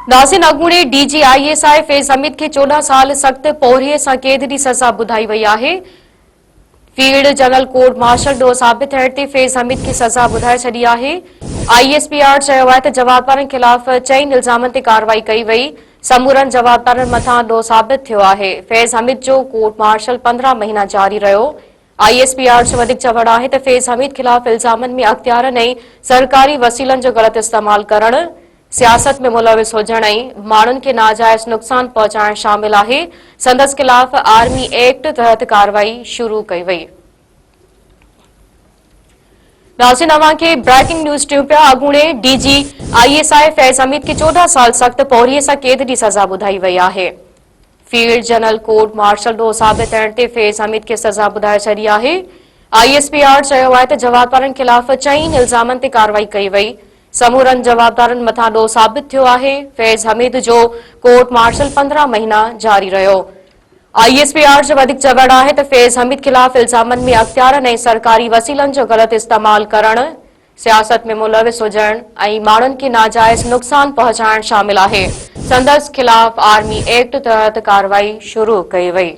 नाज़िन अॻूणे DGISI फैज़ हमीद खे 14 साल सख़्त पोरिये सां क़ैद जी सज़ा ॿुधाई वई आहे। फील्ड जनरल कोर्ट मार्शल ॾोह साबित थियण ते फैज़ हमीद खे सज़ा ॿुधाए छॾी आहे। ISPR चयो आहे त जवाबदारनि ख़िलाफ़ 4 इल्ज़ामनि ते कार्रवाई कई वई। समूरनि जवाबदारनि मथां ॾोह साबित थियो आहे। फैज़ हमीद जो कोर्ट मार्शल 15 महीना जारी रहियो। ISPR जो वधीक चवणु आहे त फैज़ हमीद ख़िलाफ़ इल्ज़ामनि में अख़्तियारनि ऐं सरकारी वसीलनि जो ग़लत इस्तेमालु करणु, सियासत में मुलविस हुजण ऐं माण्हुनि खे नाजाइज़ नुक़सान पहुचाइण शामिल आहे। संदसि ख़िलाफ़ आर्मी एक्ट तहत कार्रवाई शुरू कई वई। नाज़िन अवां खे ब्रेकिंग न्यूज़ टियूं पिया। अॻूणे DGISI फैज़ हमीद खे 14 साल सख़्त पोरिये सां क़ैद जी सज़ा ॿुधाई वई आहे। फील्ड जनरल कोर्ट मार्शल ॾोह साबित थियण ते फैज़ हमीद खे सज़ा ॿुधाए छॾी आहे। ISPR चयो आहे त जवाबदारनि ख़िलाफ़ 4 इल्ज़ामनि ते कार्रवाई कई वई। समूरनि जवाबदारनि मथां ॾोह साबित थियो आहे। फैज़ हमीद जो कोर्ट मार्शल 15 महीना जारी रहियो। ISPR जो वधीक चवणु आहे त फैज़ हमीद ख़िलाफ़ इल्ज़ामनि में अख़्तियारनि ऐं सरकारी वसीलनि जो ग़लत इस्तेमालु करणु, सियासत में मुलविस हुजण ऐं माण्हुनि खे नाजाइज़ नुक़सान पहुचाइण शामिल आहे। संदसि ख़िलाफ़ आर्मी एक्ट तहत कार्रवाई शुरू कई वई।